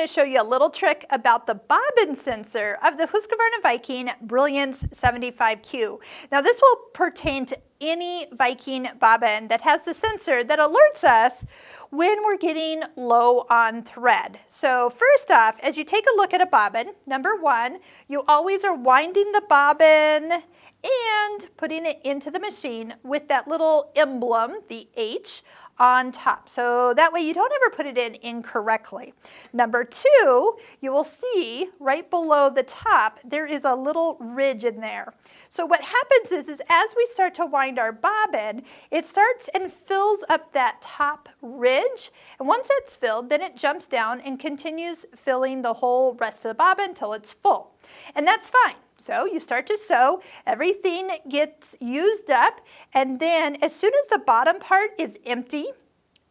going to show you a little trick about the bobbin sensor of the Husqvarna Viking Brilliance 75Q. Now this will pertain to any Viking bobbin that has the sensor that alerts us when we're getting low on thread. So first off, as you take a look at a bobbin, number one, you always are winding the bobbin and putting it into the machine with that little emblem, the H, on top. So that way you don't ever put it in incorrectly. Number two, you will see right below the top, there is a little ridge in there. So what happens is as we start to wind our bobbin, it starts and fills up that top ridge. And once it's filled, then it jumps down and continues filling the whole rest of the bobbin until it's full. And that's fine. So you start to sew, everything gets used up, and then as soon as the bottom part is empty,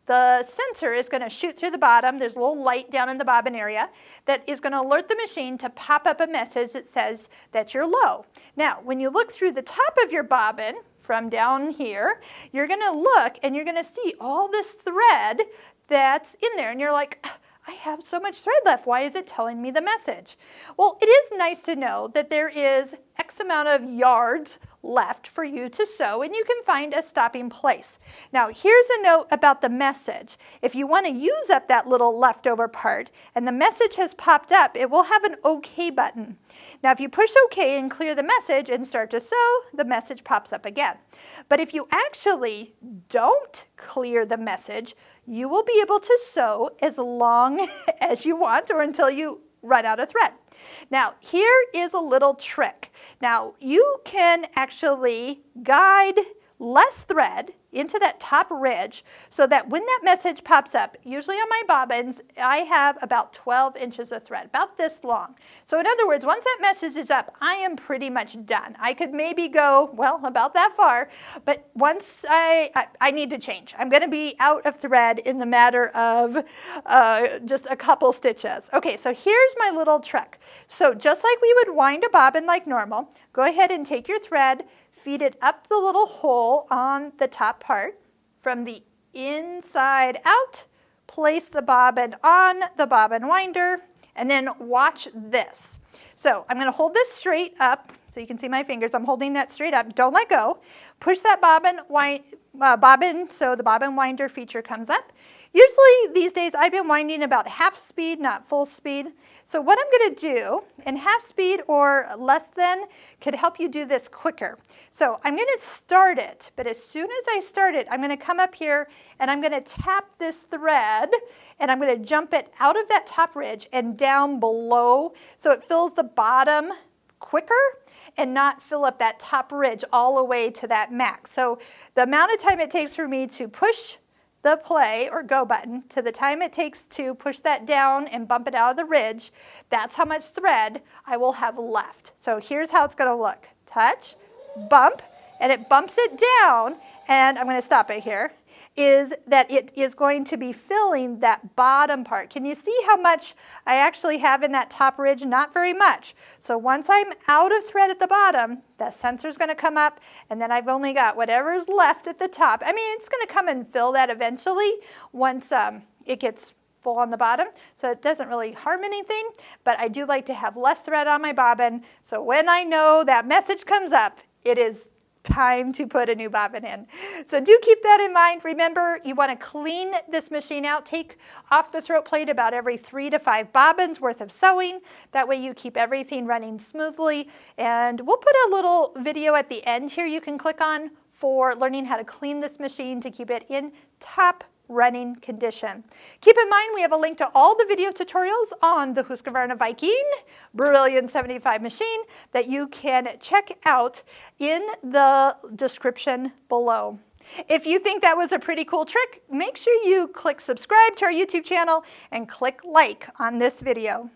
the sensor is going to shoot through the bottom. There's a little light down in the bobbin area that is going to alert the machine to pop up a message that says that you're low. Now, when you look through the top of your bobbin, from down here, you're going to look and you're going to see all this thread that's in there, and you're like, I have so much thread left. Why is it telling me the message? Well, it is nice to know that there is X amount of yards left for you to sew, and you can find a stopping place. Now, here's a note about the message. If you want to use up that little leftover part and the message has popped up, it will have an OK button. Now, if you push OK and clear the message and start to sew, the message pops up again. But if you actually don't clear the message, you will be able to sew as long as you want or until you run out of thread. Now, here is a little trick. Now, you can actually guide less thread into that top ridge so that when that message pops up, usually on my bobbins, I have about 12 inches of thread, about this long. So in other words, once that message is up, I am pretty much done. I could maybe go, well, about that far, but once I need to change. I'm going to be out of thread in the matter of just a couple stitches. Okay, so here's my little trick. So just like we would wind a bobbin like normal, go ahead and take your thread, feed it up the little hole on the top part from the inside out, place the bobbin on the bobbin winder, and then watch this. So I'm going to hold this straight up so you can see my fingers. I'm holding that straight up. Don't let go. Push that bobbin so the bobbin winder feature comes up. Usually these days I've been winding about half speed, not full speed. So what I'm going to do, and half speed or less than could help you do this quicker. So I'm going to start it, but as soon as I start it, I'm going to come up here and I'm going to tap this thread and I'm going to jump it out of that top ridge and down below so it fills the bottom quicker and not fill up that top ridge all the way to that max. So the amount of time it takes for me to push the play or go button to the time it takes to push that down and bump it out of the ridge, that's how much thread I will have left. So here's how it's going to look. Touch, bump, and it bumps it down, and I'm going to stop it here, is that it is going to be filling that bottom part. Can you see how much I actually have in that top ridge? Not very much. So once I'm out of thread at the bottom, the sensor's going to come up, and then I've only got whatever's left at the top. I mean, it's going to come and fill that eventually once it gets full on the bottom, so it doesn't really harm anything, but I do like to have less thread on my bobbin, so when I know that message comes up, it is time to put a new bobbin in. So do keep that in mind. Remember, you want to clean this machine out. Take off the throat plate about every 3 to 5 bobbins worth of sewing. That way you keep everything running smoothly. And we'll put a little video at the end here you can click on for learning how to clean this machine to keep it in top running condition. Keep in mind we have a link to all the video tutorials on the Husqvarna Viking Brilliance 75 machine that you can check out in the description below. If you think that was a pretty cool trick, make sure you click subscribe to our YouTube channel and click like on this video.